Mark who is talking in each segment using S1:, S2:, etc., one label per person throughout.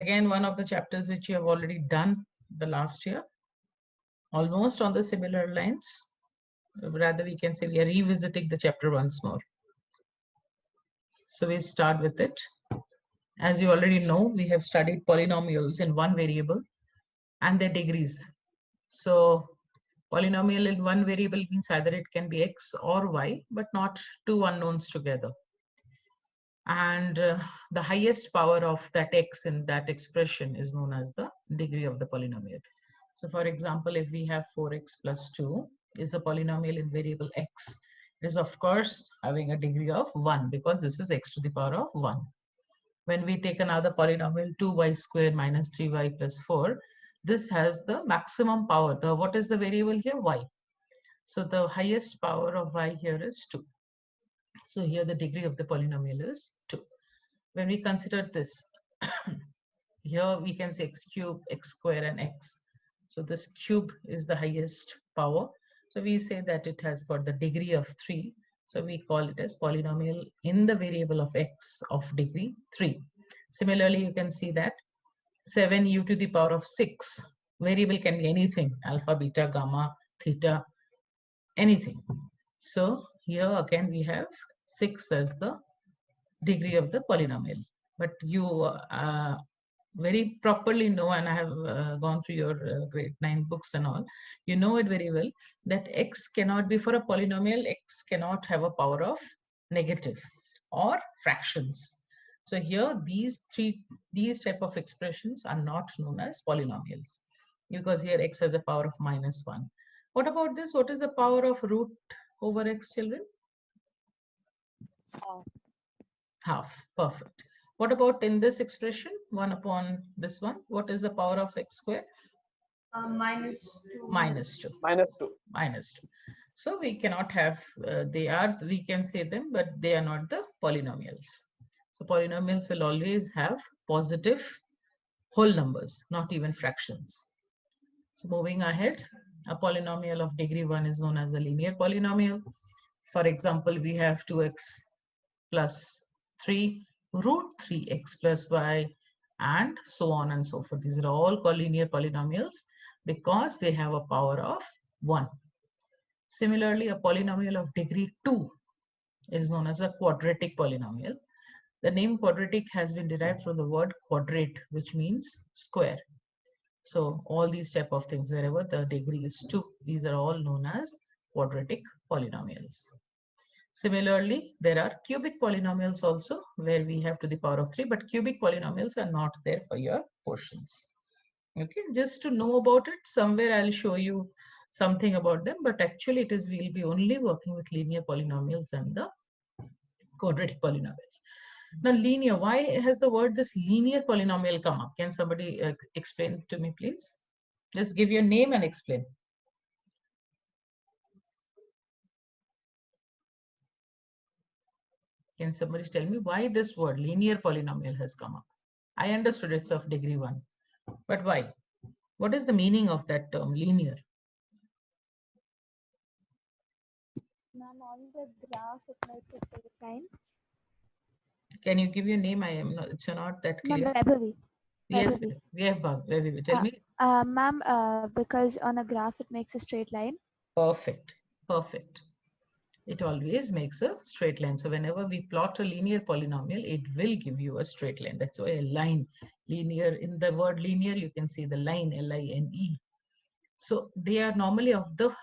S1: again one of the chapters which you have already done the last year, almost on the similar lines. Rather, we can say we are revisiting the chapter once more. So we start with it. As you already know, we have studied polynomials in one variable and their degrees. So polynomial in one variable means either it can be x or y, but not two unknowns together. And the highest power of that x in that expression is known as the degree of the polynomial. So for example, if we have 4x plus 2 is a polynomial in variable x, it is of course having a degree of 1 because this is x to the power of 1. When we take another polynomial 2y squared minus 3y plus 4, this has the maximum power. What is the variable here? Y. So the highest power of y here is 2. So here the degree of the polynomial is 2. When we consider this, here we can say x cube, x square, and x. So this cube is the highest power. So we say that it has got the degree of 3. So we call it as polynomial in the variable of x of degree 3. Similarly, you can see that 7u to the power of 6. Variable can be anything, alpha, beta, gamma, theta, anything. So here again we have 6 as the degree of the polynomial. But you very properly know, and I have gone through your grade 9 books and all, you know it very well that x cannot be, for a polynomial, x cannot have a power of negative or fractions. So here these type of expressions are not known as polynomials because here x has a power of -1. What about this? What is the power of root over x, children? Half. Perfect. What about in this expression, 1 upon this one? What is the power of x square?
S2: -2.
S1: -2.
S3: -2.
S1: -2. So we cannot have, we can say them, but they are not the polynomials. So polynomials will always have positive whole numbers, not even fractions. So moving ahead, a polynomial of degree 1 is known as a linear polynomial. For example, we have 2x plus 3 root 3x plus y, and so on and so forth. These are all called linear polynomials because they have a power of 1. Similarly, a polynomial of degree 2 is known as a quadratic polynomial. The name quadratic has been derived from the word quadrate, which means square. So all these type of things, wherever the degree is 2, these are all known as quadratic polynomials. Similarly, there are cubic polynomials also where we have to the power of 3, but cubic polynomials are not there for your portions. Okay, just to know about it, somewhere I'll show you something about them, but actually it is, we'll be only working with linear polynomials and the quadratic polynomials. Now linear, why has the word this linear polynomial come up? Can somebody explain to me, please? Just give your name and explain. Can somebody tell me why this word linear polynomial has come up? I understood it's of degree 1, but why? What is the meaning of that term, linear?
S2: Ma'am, on the graph it makes a straight line.
S1: Can you give your name? I am not, it's not that clear.
S2: Ma'am, Vaibhavi.
S1: Yes,
S2: Vaibhavi.
S1: we have Vaibhavi. Tell me.
S2: Ma'am, because on a graph it makes a straight line.
S1: Perfect, perfect. It always makes a straight line. So whenever we plot a linear polynomial, it will give you a straight line. That's why a line, linear, in the word linear, you can see the line, L-I-N-E. So they are normally of the,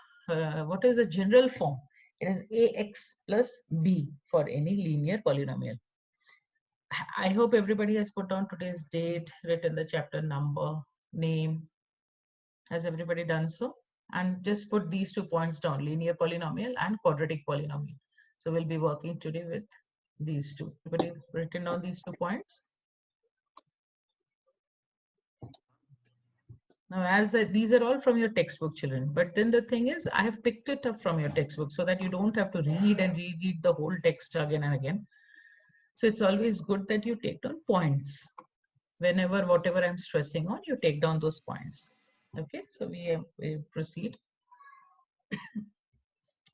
S1: what is the general form? It is ax plus b for any linear polynomial. I hope everybody has put on today's date, written the chapter number, name. Has everybody done so? And just put these 2 points down, linear polynomial and quadratic polynomial. So we'll be working today with these two. Everybody written down these 2 points? Now, as these are all from your textbook, children, but then the thing is, I have picked it up from your textbook so that you don't have to read and reread the whole text again and again. So it's always good that you take down points. Whenever, whatever I'm stressing on, you take down those points. Okay, so we proceed.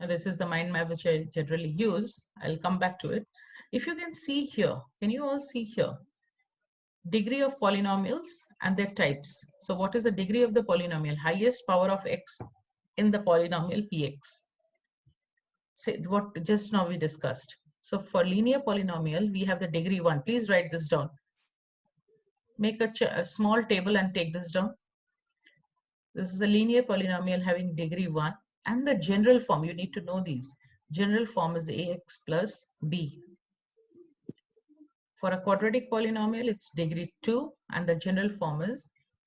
S1: This is the mind map which I generally use. I'll come back to it. If you can see here, can you all see here? degree of polynomials and their types. So what is the degree of the polynomial? Highest power of x in the polynomial px. Say what just now we discussed. So for linear polynomial, we have the degree 1. Please write this down. Make a small table and take this down. This is a linear polynomial having degree 1, and the general form, you need to know these. General form is ax plus b. For a quadratic polynomial, it's degree 2, and the general form is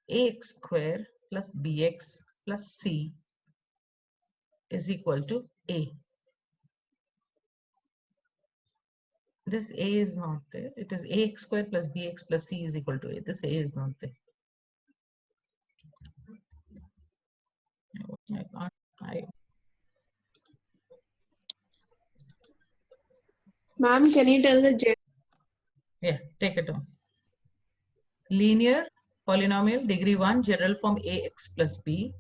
S1: ax square plus bx plus c is equal to a. This a is not there. It is ax square plus bx plus c is equal to a. This a is not there.
S3: Ma'am, can you tell the
S1: Yeah, take it on. Linear polynomial degree 1, general form ax plus b.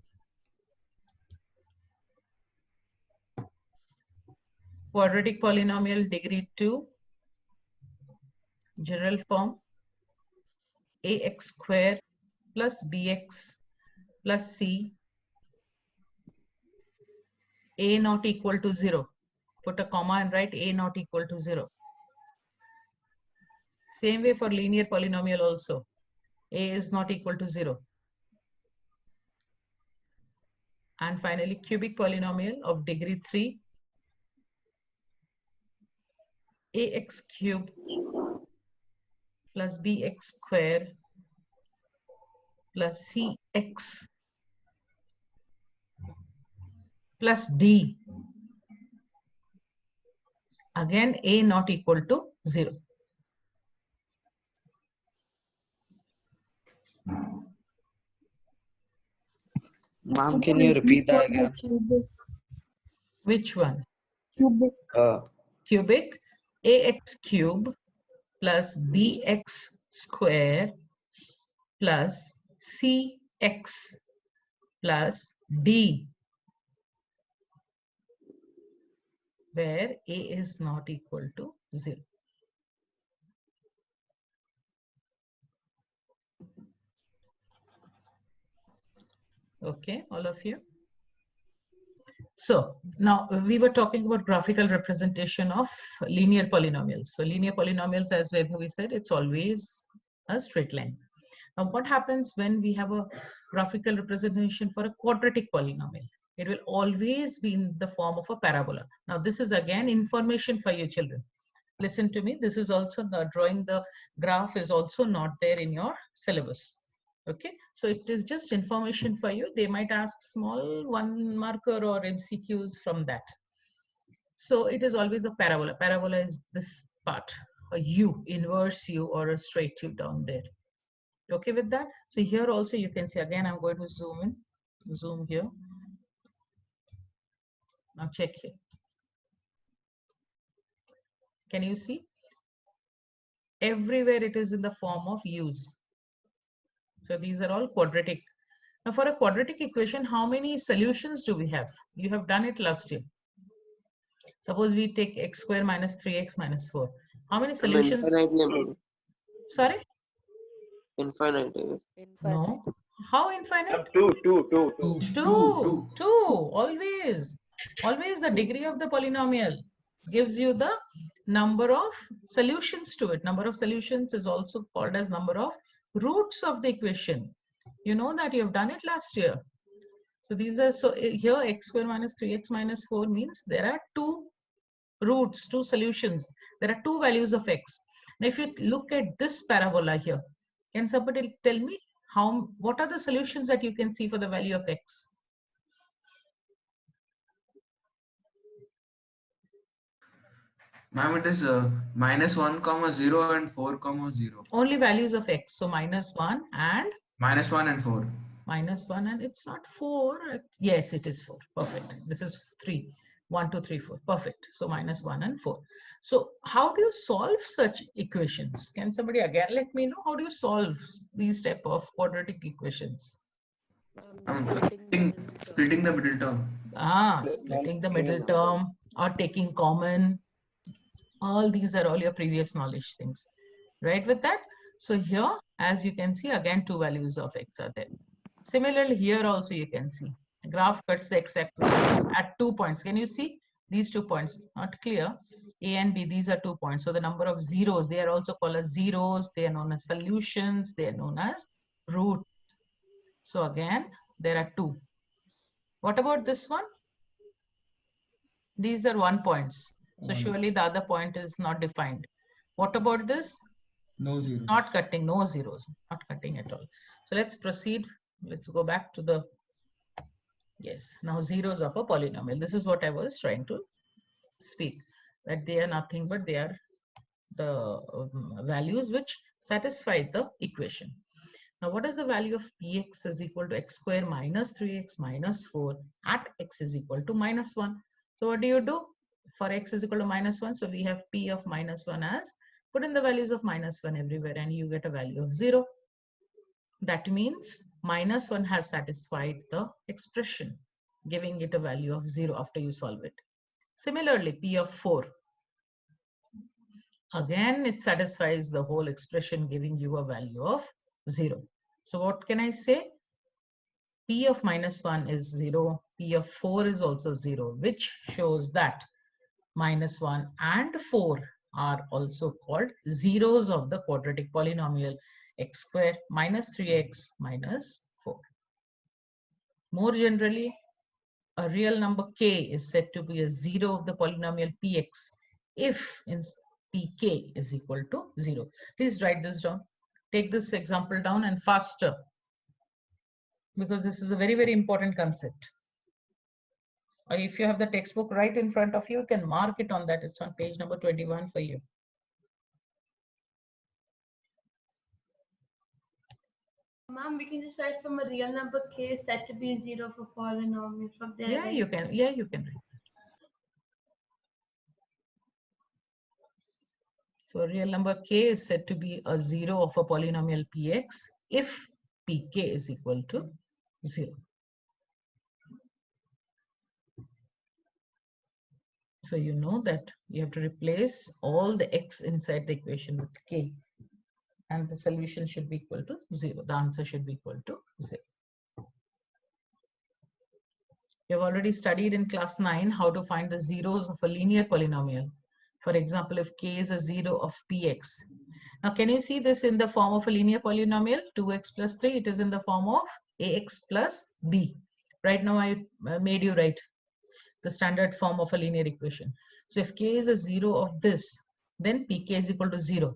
S1: Quadratic polynomial degree 2, general form ax square plus bx plus c, a not equal to 0. Put a comma and write a not equal to 0. Same way for linear polynomial also. A is not equal to 0. And finally, cubic polynomial of degree 3, ax cubed plus bx square plus cx plus d. Again, a not equal to 0.
S4: Ma'am, can you repeat that again?
S1: Which one?
S3: cubic?
S1: Cubic, ax cube plus bx square plus cx plus d, where a is not equal to 0. Okay, all of you. So now we were talking about graphical representation of linear polynomials. So linear polynomials, as we said, it's always a straight line. Now what happens when we have a graphical representation for a quadratic polynomial? It will always be in the form of a parabola. Now this is again information for you children. Listen to me, this is also the drawing the graph is also not there in your syllabus. Okay, so it is just information for you. They might ask small 1 marker or MCQs from that. So it is always a parabola. Parabola is this part, a U, inverse U or a straight U down there. Okay with that? So here also you can see, again, I'm going to zoom here. Now check here. Can you see? Everywhere it is in the form of U's. So these are all quadratic. Now for a quadratic equation, how many solutions do we have? You have done it last year. Suppose we take x square minus 3x minus 4. How many solutions?
S4: Infinite.
S1: Sorry?
S4: Infinite.
S1: No. How infinite? Two. Always. Always the degree of the polynomial gives you the number of solutions to it. Number of solutions is also called as number of roots of the equation. You know that you have done it last year. So these are, so here x square minus 3x minus 4 means there are 2 roots, 2 solutions. There are 2 values of x. Now if you look at this parabola here, can somebody tell me what are the solutions that you can see for the value of x?
S5: Ma'am, it is -1, 0 and 4, 0.
S1: Only values of x. So -1 and?
S5: -1 and 4.
S1: -1 and it's not 4. Yes, it is 4. Perfect. This is 3. 1, 2, 3, 4. Perfect. So -1 and 4. So how do you solve such equations? Can somebody again let me know how do you solve these type of quadratic equations?
S5: Splitting the middle term.
S1: Splitting the middle term or taking common. All these are all your previous knowledge things. Right with that? So here, as you can see, again, two values of x are there. Similarly, here also you can see the graph cuts the x-axis at 2 points. Can you see these 2 points? Not clear. A and B, these are 2 points. So the number of zeros, they are also called as zeros. They are known as solutions. They are known as roots. So again, there are 2. What about this one? These are 1 points. So
S5: One.
S1: surely the other point is not defined. What about this?
S5: No zeros.
S1: Not cutting, no zeros, not cutting at all. So let's proceed. Let's go back to the, yes, now zeros of a polynomial. This is what I was trying to speak, that they are nothing but they are the values which satisfy the equation. Now, what is the value of px is equal to x square minus 3x minus 4 at x is equal to minus 1? So what do you do for x is equal to minus 1? So we have p of minus 1 as, put in the values of minus 1 everywhere and you get a value of 0. That means minus 1 has satisfied the expression, giving it a value of 0 after you solve it. Similarly, p of 4. Again, it satisfies the whole expression, giving you a value of 0. So what can I say? P of minus 1 is 0. P of 4 is also 0, which shows that minus 1 and 4 are also called zeros of the quadratic polynomial x square minus 3x minus 4. More generally, a real number k is said to be a zero of the polynomial px if in pk is equal to 0. Please write this down. Take this example down and faster, because this is a very, very important concept. Or if you have the textbook right in front of you, you can mark it on that. It's on page number 21 for you.
S6: Ma'am, we can just write from a real number k is said to be 0 for polynomial from there.
S1: Yeah,
S6: right?
S1: you can. Yeah, you can write. So a real number k is said to be a 0 of a polynomial px if pk is equal to 0. So you know that you have to replace all the x inside the equation with k, and the solution should be equal to 0. The answer should be equal to 0. You have already studied in class 9 how to find the zeros of a linear polynomial. For example, if k is a 0 of px. Now, can you see this in the form of a linear polynomial? 2x plus 3, it is in the form of ax plus b. Right now, I made you write the standard form of a linear equation. So if k is a 0 of this, then pk is equal to 0.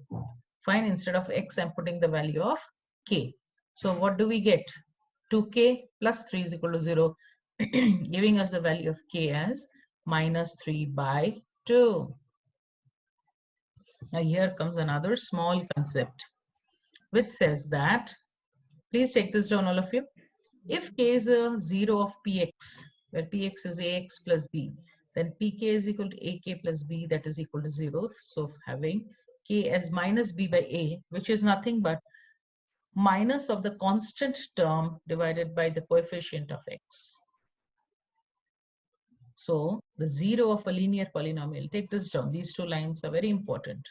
S1: Fine, instead of x, I'm putting the value of k. So what do we get? 2k plus 3 is equal to 0, giving us the value of k as minus 3 by 2. Now here comes another small concept, which says that, please take this down all of you. If k is a 0 of px, where px is ax plus b, then pk is equal to ak plus b, that is equal to 0. So having k as minus b by a, which is nothing but minus of the constant term divided by the coefficient of x. So the 0 of a linear polynomial, take this down. These two lines are very important.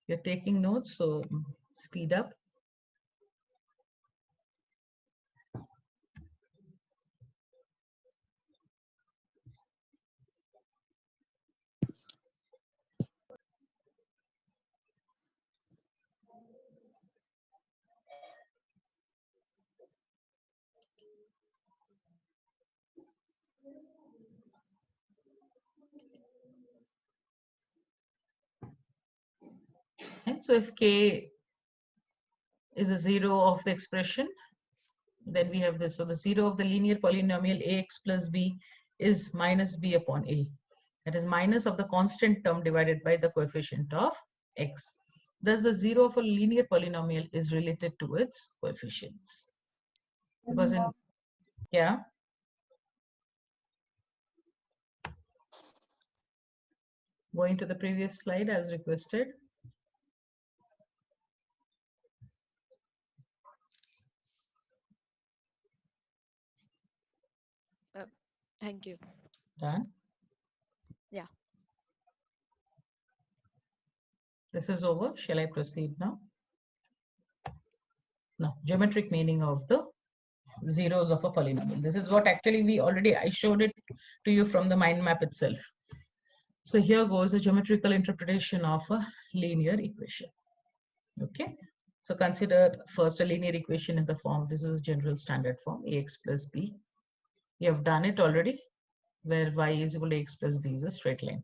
S1: You're taking notes, so speed up. And so if k is a 0 of the expression, then we have this. So the 0 of the linear polynomial ax plus b is minus b upon a. That is minus of the constant term divided by the coefficient of x. Thus the 0 of a linear polynomial is related to its coefficients. Because in, yeah. Going to the previous slide as requested.
S7: Thank you.
S1: Done.
S7: Yeah.
S1: This is over. Shall I proceed now? No, geometric meaning of the zeros of a polynomial. This is what actually I showed it to you from the mind map itself. So here goes a geometrical interpretation of a linear equation. Okay, so consider first a linear equation in the form, this is general standard form, ax plus b. You have done it already, where y is equal to x plus b is a straight line.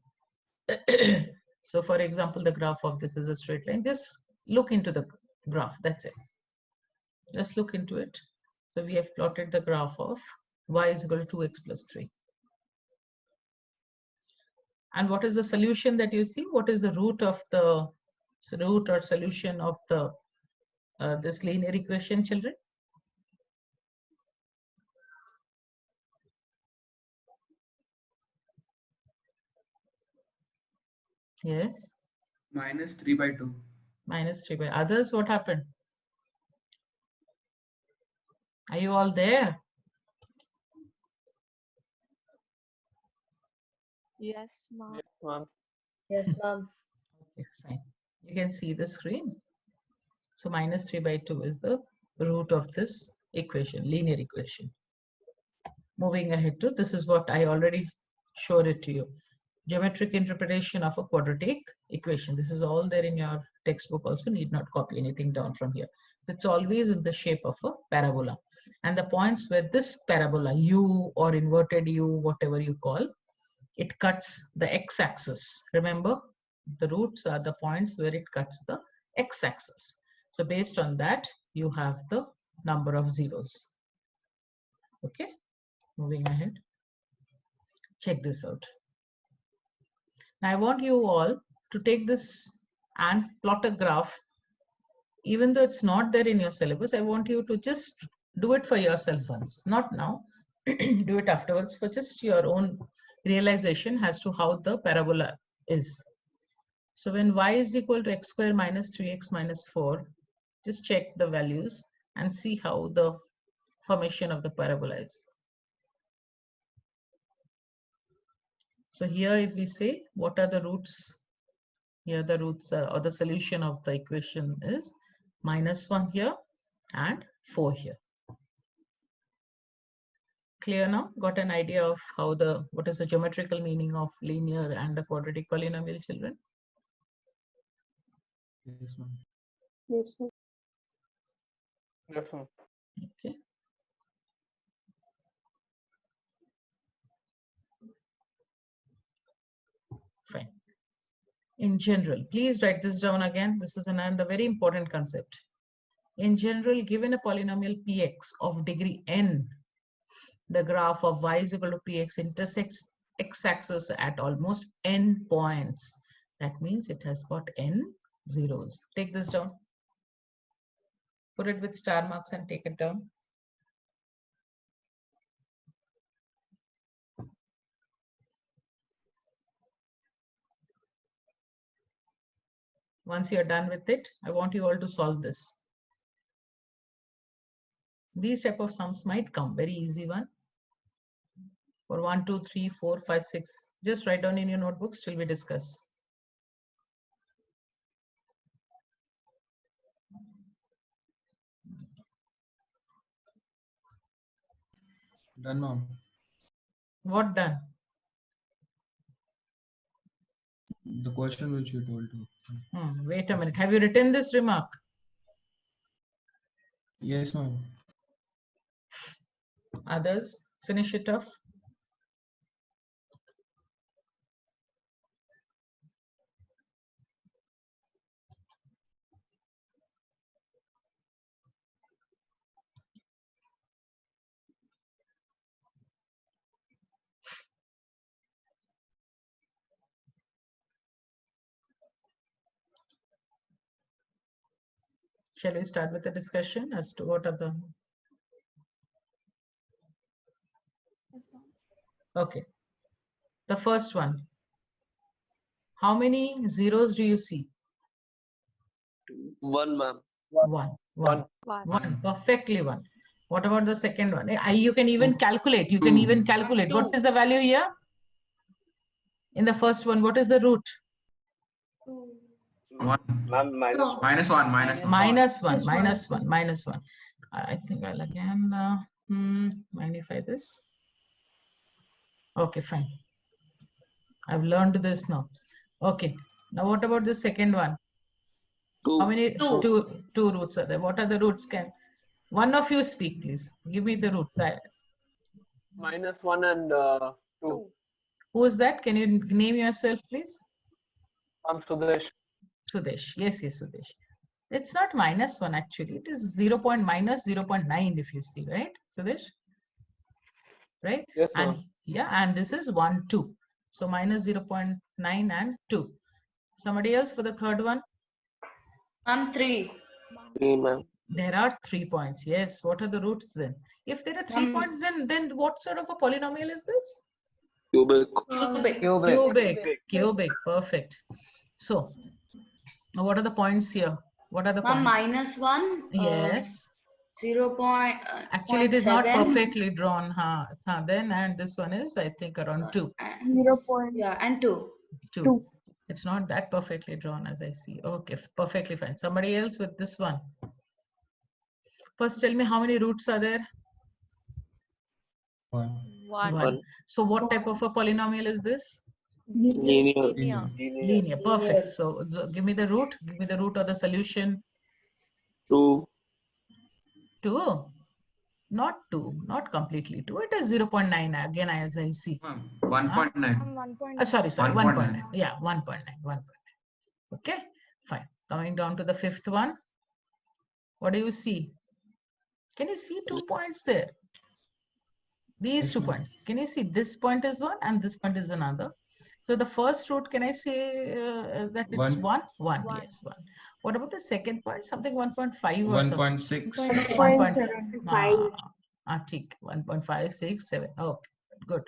S1: So for example, the graph of this is a straight line. Just look into the graph, that's it. Just look into it. So we have plotted the graph of y is equal to 2x plus 3. And what is the solution that you see? What is the root of the root or solution of the this linear equation, children? Yes.
S5: Minus 3 by 2.
S1: Minus 3 by others. What happened? Are you all there?
S2: Yes, ma'am.
S6: Yes, ma'am.
S1: Okay, fine. You can see the screen. So minus 3 by 2 is the root of this equation, linear equation. Moving ahead to, this is what I already showed it to you. Geometric interpretation of a quadratic equation. This is all there in your textbook also, need not copy anything down from here. So it's always in the shape of a parabola. And the points where this parabola, u or inverted u, whatever you call, it cuts the x-axis. Remember, the roots are the points where it cuts the x-axis. So based on that, you have the number of zeros. Okay, moving ahead. Check this out. Now I want you all to take this and plot a graph. Even though it's not there in your syllabus, I want you to just do it for yourself once. Not now, do it afterwards for just your own realization as to how the parabola is. So when y is equal to x square minus 3x minus 4, just check the values and see how the formation of the parabola is. So here if we say what are the roots, here the roots or the solution of the equation is minus 1 here and 4 here. Clear now? Got an idea of how what is the geometrical meaning of linear and a quadratic polynomial, children?
S5: Yes, ma'am.
S3: Yes, ma'am.
S7: Yes, ma'am.
S1: Okay. Fine. In general, please write this down again. This is another very important concept. In general, given a polynomial px of degree n, the graph of y is equal to px intersects x-axis at almost n points. That means it has got n zeros. Take this down. Put it with star marks and take it down. Once you're done with it, I want you all to solve this. These type of sums might come, very easy one. For 1, 2, 3, 4, 5, 6. Just write down in your notebooks till we discuss.
S5: Done, ma'am.
S1: What done?
S5: The question which you told to.
S1: Wait a minute. Have you written this remark?
S5: Yes, ma'am.
S1: Others, finish it off. Shall we start with the discussion as to what are the...
S2: Yes, ma'am.
S1: Okay. The first one. How many zeros do you see?
S4: 1, ma'am.
S1: One. Perfectly one. What about the second one? You can even
S5: Two.
S1: calculate. You
S5: Two.
S1: can even calculate.
S6: Two.
S1: What is the value here? In the first one, what is the root?
S6: 2.
S5: 1.
S7: Ma'am, minus
S6: No.
S5: Minus 1. Minus 1.
S1: Minus 1,
S6: Minus one.
S1: minus 1, minus 1. I think I'll again magnify this. Okay, fine. I've learned this now. Okay. Now what about the second one? How
S4: 2.
S1: many?
S6: Two.
S1: Two roots are there. What are the roots? Can one of you speak, please? Give me the root.
S7: minus 1 and 2.
S1: Who is that? Can you name yourself, please?
S7: I'm Sudesh.
S1: Sudesh. Yes, Sudesh. It's not minus 1 actually. It is 0. Minus 0.9 if you see, right, Sudesh? Right?
S7: Yes,
S1: And
S7: ma'am.
S1: yeah, and this is 1, 2. So minus 0.9 and 2. Somebody else for the third one?
S6: I'm 3.
S4: 3, ma'am.
S1: There are 3 points. Yes. What are the roots then? If there are 3 points, then what sort of a polynomial is this?
S4: Cubic.
S1: Cubic. Perfect. So, now what are the points here? What are the
S6: Ma'am,
S1: points?
S6: minus 1.
S1: Yes.
S6: 0.
S1: Actually, it is not
S6: 0.7.
S1: perfectly drawn. Then, and this one is, I think, around 2.
S3: 0 point.
S6: Yeah, and 2.
S1: 2. It's not that perfectly drawn as I see. Okay, perfectly fine. Somebody else with this one. First, tell me how many roots are there?
S5: 1.
S4: 1.
S1: So, what type of a polynomial is this?
S4: Linear.
S1: Linear. Perfect. So, give me the root. Give me the root or the solution.
S4: 2.
S1: 2. Not 2. Not completely 2. It is 0.9 again as I see.
S5: 1.9.
S2: 1.9.
S1: Sorry.
S5: 1.9.
S1: 1.9. Yeah, 1.9. 1.9. Okay, fine. Coming down to the fifth one. What do you see? Can you see 2 points there? These
S5: Yes,
S1: 2
S5: ma'am.
S1: points. Can you see this point is 1 and this point is another? So the first root, can I say that it's 1? 1, yes, 1. What about the second point? Something 1.5 or something?
S5: 1.6.
S3: 1.75.
S1: Tick. 1.567. Okay, good.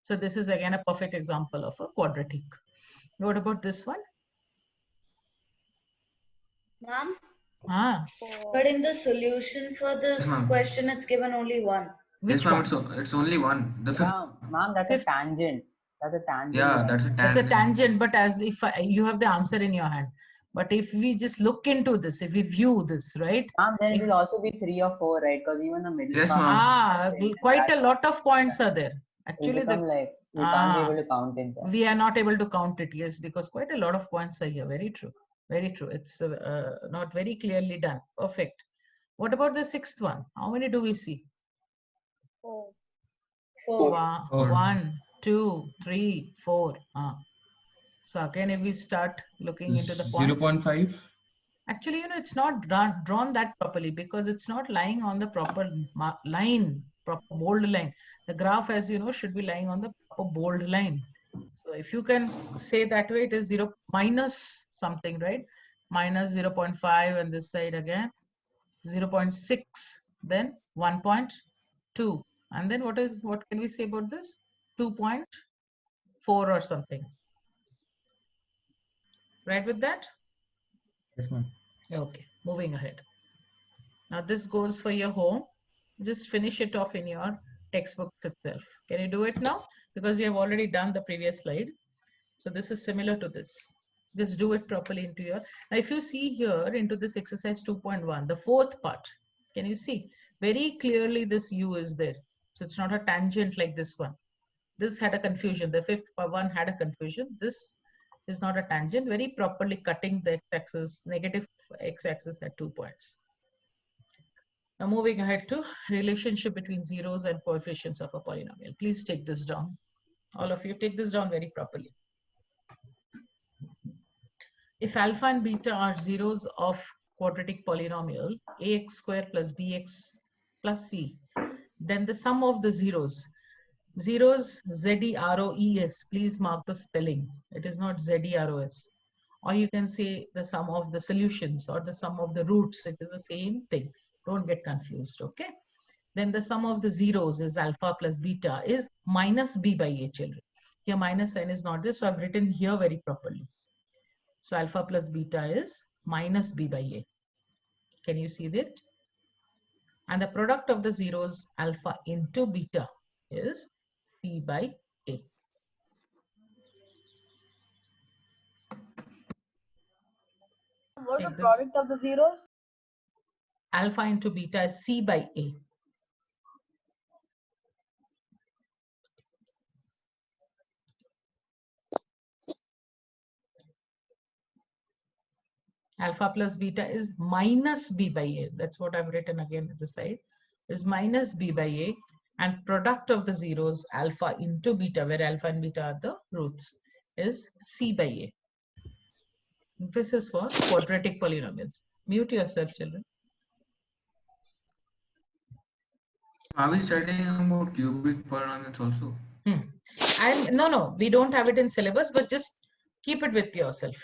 S1: So this is again a perfect example of a quadratic. What about this one?
S6: Ma'am,
S1: Ah,
S6: but in the solution for this
S5: Yes, ma'am.
S6: question, it's given only 1.
S1: which
S5: Yes, ma'am.
S1: one?
S5: It's only 1. The fifth.
S8: Ma'am, that's a
S1: Fifth.
S8: tangent. That's a tangent.
S5: Yeah,
S8: one.
S5: that's a
S1: That's a
S5: tangent.
S1: tangent, but as if you have the answer in your hand. But if we just look into this, if we view this, right?
S8: Ma'am, then it
S1: If-
S8: will also be 3 or 4, right? Because even the middle
S5: Yes,
S8: part.
S5: ma'am.
S1: Quite a lot of points are there.
S8: Will
S1: Actually,
S8: become like we can't be able to count it. There.
S1: we are not able to count it, yes, because quite a lot of points are here. Very true. Very true. It's not very clearly done. Perfect. What about the sixth one? How many do we see?
S6: 4.
S5: Four.
S1: 1, 2, 3, 4. So again, if we start looking into the points.
S5: 0.5.
S1: Actually, it's not drawn that properly because it's not lying on the proper line, proper bold line. The graph, as you know, should be lying on the proper bold line. So if you can say that way, it is 0 minus something, right? Minus 0.5 and this side again 0.6, then 1.2, and then what can we say about this? 2.4 or something. Right with that?
S5: Yes, ma'am.
S1: Okay, moving ahead. Now this goes for your home. Just finish it off in your textbook itself. Can you do it now? Because we have already done the previous slide. So this is similar to this. Just do it properly into your. Now if you see here into this exercise 2.1, the fourth part, can you see? Very clearly this U is there. So it's not a tangent like this one. This had a confusion. The fifth one had a confusion. This is not a tangent, very properly cutting the x-axis, negative x-axis at 2 points. Now moving ahead to relationship between zeros and coefficients of a polynomial. Please take this down. All of you take this down very properly. If alpha and beta are zeros of quadratic polynomial ax square plus bx plus c, then the sum of the zeros, Z-E-R-O-E-S, please mark the spelling. It is not Z-E-R-O-S. Or you can say the sum of the solutions or the sum of the roots. It is the same thing. Don't get confused, okay? Then the sum of the zeros is alpha plus beta is minus b by a, children. Here minus sign is not there, so I've written here very properly. So alpha plus beta is minus b by a. Can you see that? And the product of the zeros alpha into beta is c by a.
S2: What is
S1: Take
S2: the
S1: this.
S2: product of the zeros?
S1: Alpha into beta is C by A. Alpha plus beta is minus B by A. That's what I've written again at the side. Is minus B by A, and product of the zeros alpha into beta, where alpha and beta are the roots, is C by A. This is for quadratic polynomials. Mute yourself, children.
S5: Are we studying about cubic polynomials also?
S1: And no, we don't have it in syllabus, but just keep it with yourself.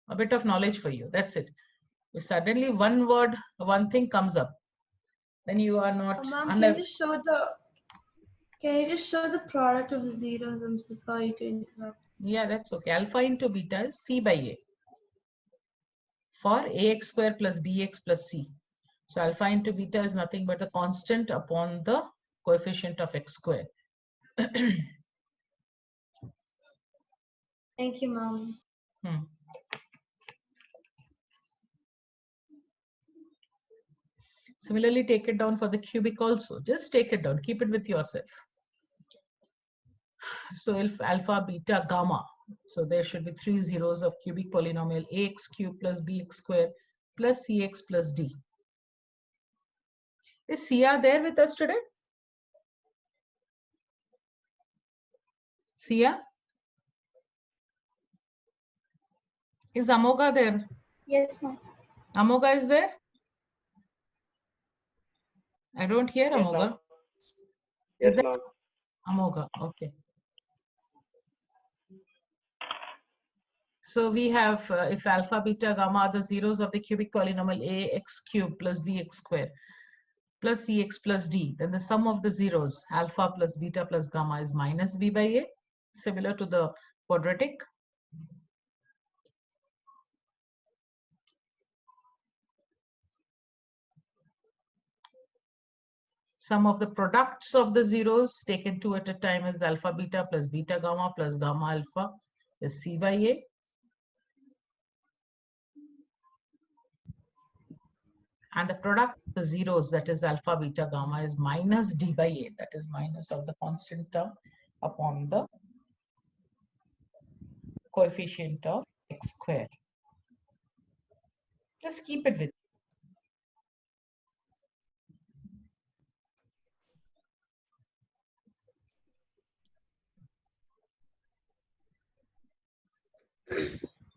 S1: A bit of knowledge for you. That's it. If suddenly one word, one thing comes up, then you are not
S6: Ma'am,
S1: under.
S6: can you just show the product of the zeros? I'm so sorry to interrupt.
S1: Yeah, that's okay. Alpha into beta is C by A for ax square plus bx plus c. So alpha into beta is nothing but the constant upon the coefficient of x square.
S6: Thank you, ma'am.
S1: Similarly, take it down for the cubic also. Just take it down. Keep it with yourself. So if alpha, beta, gamma. So there should be 3 zeros of cubic polynomial ax cube plus bx square plus cx plus d. Is Sia there with us today? Sia? Is Amoga there?
S2: Yes, ma'am.
S1: Amoga is there? I don't hear
S7: Yes,
S1: Amoga.
S7: ma'am. Yes,
S1: Is that
S7: ma'am.
S1: Amoga? Okay. So we have if alpha, beta, gamma are the zeros of the cubic polynomial ax cube plus bx square plus cx plus d, then the sum of the zeros alpha plus beta plus gamma is minus b by a, similar to the quadratic. Sum of the products of the zeros taken two at a time is alpha beta plus beta gamma plus gamma alpha is c by a. And the product of the zeros, that is alpha beta gamma, is minus d by a, that is minus of the constant term upon the coefficient of x square. Just keep it with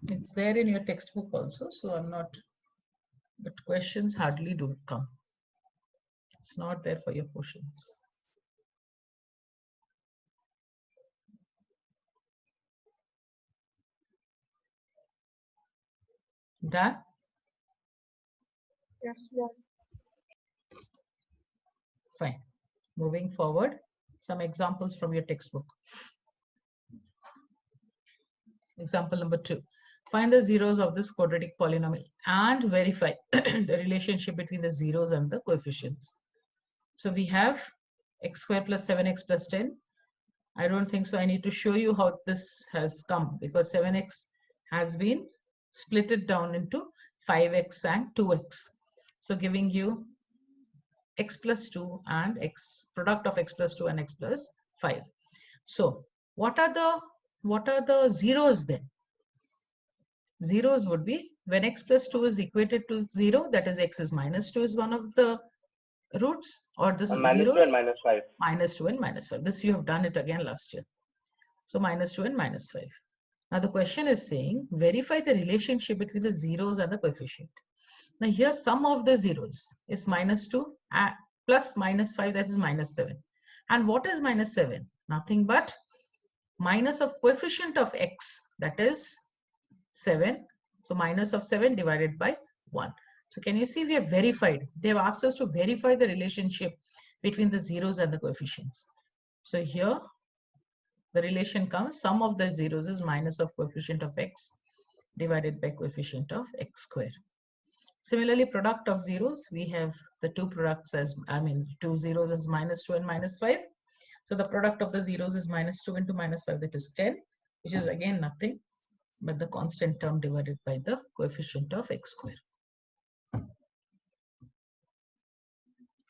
S1: it's there in your textbook also, so I'm not, but questions hardly do come. It's not there for your portions. Done?
S3: Yes, ma'am.
S1: Fine. Moving forward, some examples from your textbook. Example number 2. Find the zeros of this quadratic polynomial and verify the relationship between the zeros and the coefficients. So we have x square plus 7x plus 10. I don't think so. I need to show you how this has come, because 7x has been splitted down into 5x and 2x. So giving you x plus 2 and x, product of x plus 2 and x plus 5. So what are the zeros then? Zeros would be when x plus 2 is equated to 0, that is x is minus 2 is one of the roots, or this
S7: Minus
S1: zeros?
S7: 2 and minus 5.
S1: Minus 2 and minus 5. This you have done it again last year. So minus 2 and minus 5. Now the question is saying verify the relationship between the zeros and the coefficient. Now here sum of the zeros is minus 2 plus minus 5, that is minus 7. And what is minus 7? Nothing but minus of coefficient of x, that is 7. So minus of 7 divided by 1. So can you see we have verified? They have asked us to verify the relationship between the zeros and the coefficients. So here the relation comes, sum of the zeros is minus of coefficient of x divided by coefficient of x square. Similarly, product of zeros, we have the two products as, two zeros as minus 2 and minus 5. So the product of the zeros is minus 2 into minus 5, that is 10, which is again nothing but the constant term divided by the coefficient of x square.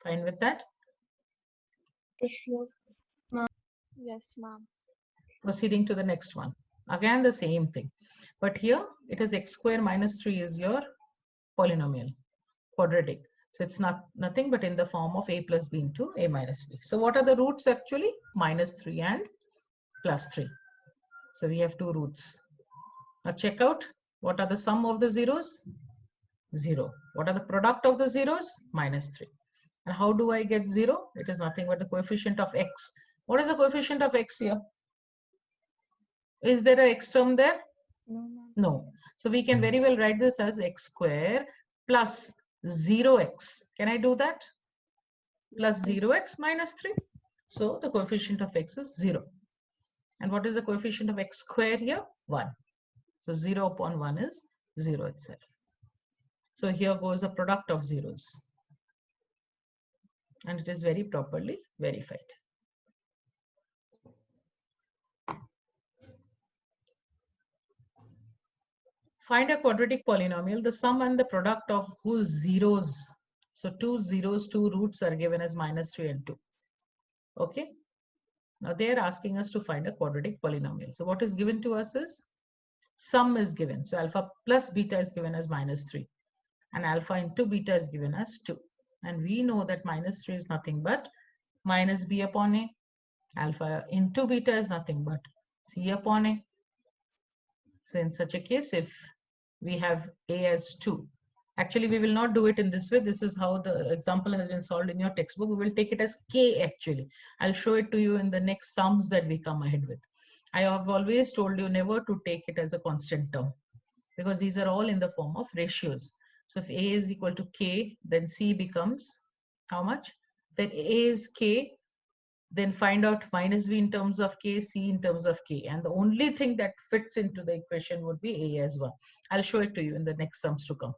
S1: Fine with that?
S2: Yes, ma'am.
S1: Proceeding to the next one. Again, the same thing. But here it is x square minus 3 is your polynomial, quadratic. So it's nothing but in the form of a plus b into a minus b. So what are the roots actually? Minus 3 and plus 3. So we have two roots. Now check out what are the sum of the zeros? 0. What are the product of the zeros? Minus 3. And how do I get 0? It is nothing but the coefficient of x. What is the coefficient of x here? Is there a x term there?
S2: No, ma'am.
S1: No. So we can very well write this as x square plus 0x. Can I do that? Plus 0x minus 3. So the coefficient of x is 0. And what is the coefficient of x square here? 1. So 0 upon 1 is 0 itself. So here goes the product of zeros. And it is very properly verified. Find a quadratic polynomial, the sum and the product of whose zeros. So two zeros, two roots are given as minus 3 and 2. Okay. Now they are asking us to find a quadratic polynomial. So what is given to us is sum is given. So alpha plus beta is given as minus 3. And alpha into beta is given as 2. And we know that minus 3 is nothing but minus b upon a. Alpha into beta is nothing but c upon a. So in such a case, if we have a as 2, actually we will not do it in this way. This is how the example has been solved in your textbook. We will take it as k actually. I'll show it to you in the next sums that we come ahead with. I have always told you never to take it as a constant term because these are all in the form of ratios. So if a is equal to k, then c becomes how much? Then a is k, then find out minus b in terms of k, c in terms of k. And the only thing that fits into the equation would be a as 1. I'll show it to you in the next sums to come.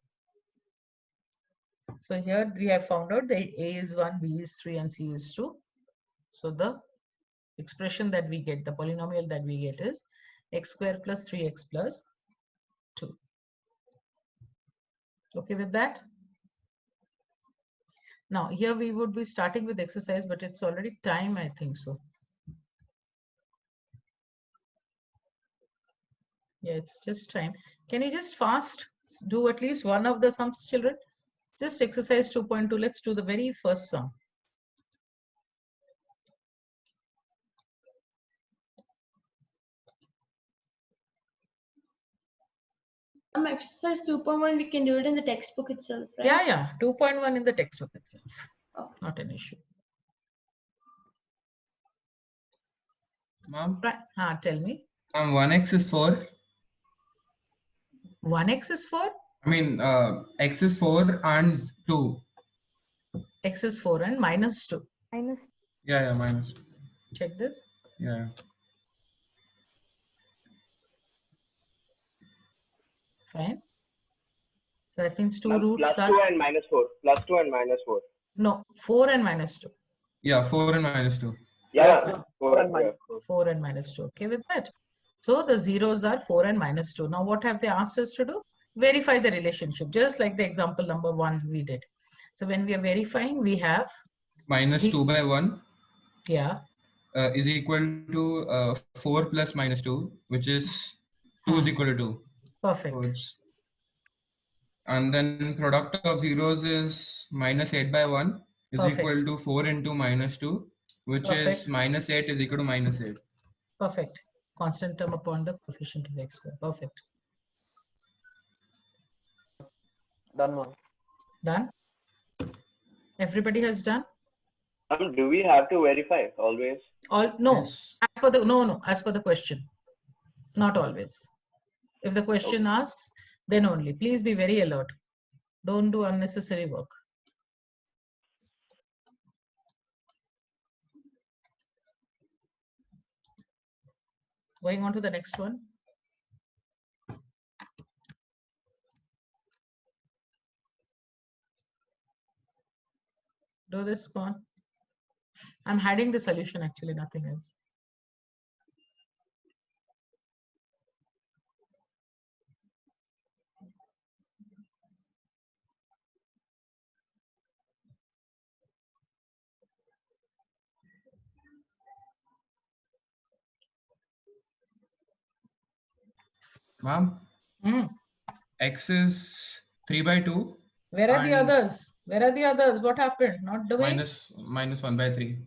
S1: So here we have found out that a is 1, b is 3, and c is 2. So the expression that we get, the polynomial that we get is x square plus 3x plus 2. Okay with that? Now here we would be starting with exercise, but it's already time, I think so. Yeah, it's just time. Can you just fast do at least one of the sums, children? Just exercise 2.2. Let's do the very first sum.
S6: Exercise 2.1, we can do it in the textbook itself, right?
S1: Yeah. 2.1 in the textbook itself.
S6: Oh.
S1: Not an issue.
S5: Mom,
S1: Right. Tell me.
S5: 1x is 4.
S1: 1x is 4?
S5: I mean, x is 4 and 2.
S1: X is 4 and minus 2.
S2: Minus.
S5: Yeah, minus 2.
S1: Check this.
S5: Yeah.
S1: Fine. So that means two
S7: Ma'am,
S1: roots
S7: plus
S1: are
S7: 2 and minus 4. Plus 2 and minus 4.
S1: no 4 and minus 2.
S5: Yeah, 4 and minus 2.
S7: Yeah, 4 and minus 4.
S1: 4 and minus 2. Okay with that? So the zeros are 4 and minus 2. Now what have they asked us to do? Verify the relationship, just like the example number 1 we did. So when we are verifying, we have
S5: Minus 2 by 1.
S1: Yeah.
S5: Is equal to 4 plus minus 2, which is 2 is equal to 2.
S1: Perfect.
S5: So and then product of zeros is minus 8 by 1 is
S1: Perfect.
S5: equal to 4 into minus 2, which
S1: Perfect.
S5: is minus 8 is equal to minus 8.
S1: Perfect. Constant term upon the coefficient of x square. Perfect.
S7: Done, ma'am.
S1: Done? Everybody has done?
S7: Do we have to verify always?
S1: No.
S5: Yes.
S1: As per the as per the question. Not always. If the question asks, then only. Please be very alert. Don't do unnecessary work. Going on to the next one. Do this one. I'm hiding the solution actually, nothing else.
S5: Ma'am,
S1: Hmm.
S5: x is 3/2.
S1: Where are the
S5: And-
S1: others? Where are the others? What happened? Not doing?
S5: minus 1/3.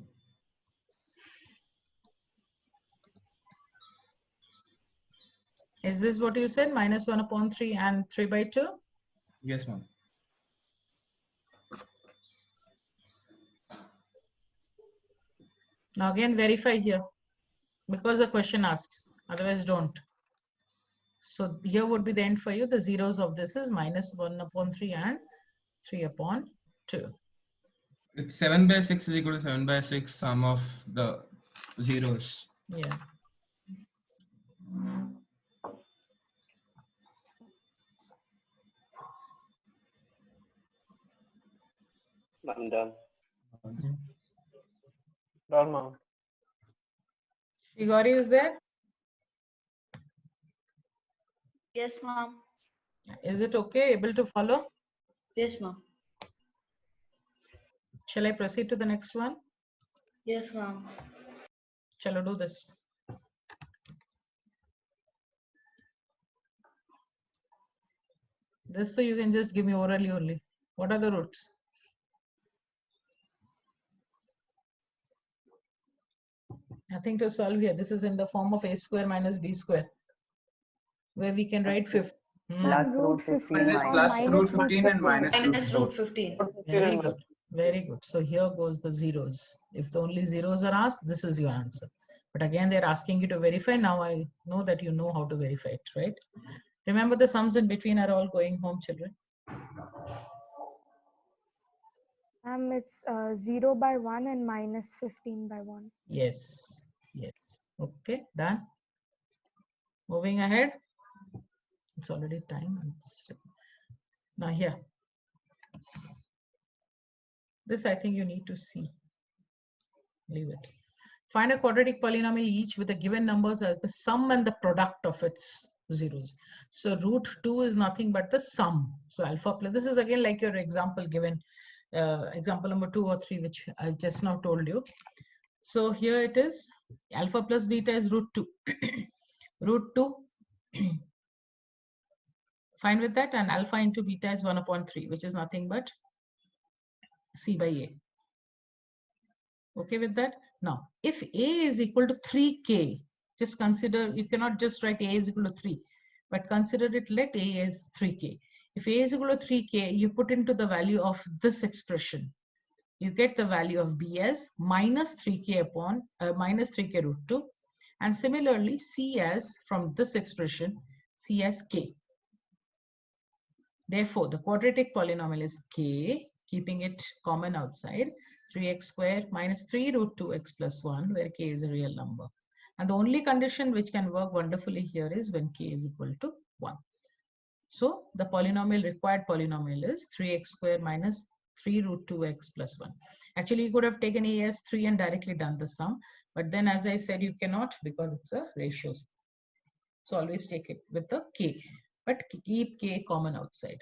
S1: Is this what you said? Minus 1/3 and 3/2?
S5: Yes, ma'am.
S1: Now again verify here because the question asks, otherwise don't. So here would be the end for you. The zeros of this is minus 1/3 and 3/2.
S5: It's 7/6 is equal to 7/6 sum of the zeros.
S1: Yeah.
S7: I'm done.
S9: Done, ma'am.
S1: Shigori is there?
S6: Yes, ma'am.
S1: Is it okay? Able to follow?
S6: Yes, ma'am.
S1: Shall I proceed to the next one?
S6: Yes, ma'am.
S1: Shall I do this? This so you can just give me orally only. What are the roots? Nothing to solve here. This is in the form of a square minus b square, where we can write 50.
S8: Plus root 15
S5: It is
S3: or
S5: plus
S3: minus
S5: root
S3: root
S5: 15 and
S3: 15.
S5: minus root
S6: Minus
S5: 15.
S6: root 15.
S1: Very good. Very good. So here goes the zeros. If the only zeros are asked, this is your answer. But again, they're asking you to verify. Now I know that you know how to verify it, right? Remember the sums in between are all going home, children.
S3: It's 0/1 and minus 15/1.
S1: Yes. Yes. Okay, done. Moving ahead. It's already time. Now here. This I think you need to see. Leave it. Find a quadratic polynomial each with the given numbers as the sum and the product of its zeros. So root 2 is nothing but the sum. So alpha plus, this is again like your example given, example number 2 or 3, which I just now told you. So here it is, alpha plus beta is root 2. Root 2, fine with that, and alpha into beta is 1/3, which is nothing but c by a. Okay with that? Now, if a is equal to 3k, just consider, you cannot just write a is equal to 3, but consider it, let a is 3k. If a is equal to 3k, you put into the value of this expression. You get the value of b as minus 3k upon minus 3k root 2. And similarly, c as, from this expression, c as k. Therefore, the quadratic polynomial is k, keeping it common outside, 3x squared minus 3 root 2x plus 1, where k is a real number. And the only condition which can work wonderfully here is when k is equal to 1. So the polynomial, required polynomial is 3x squared minus 3 root 2x plus 1. Actually, you could have taken a as 3 and directly done the sum. But then, as I said, you cannot because it's a ratio. So always take it with the k. But keep k common outside.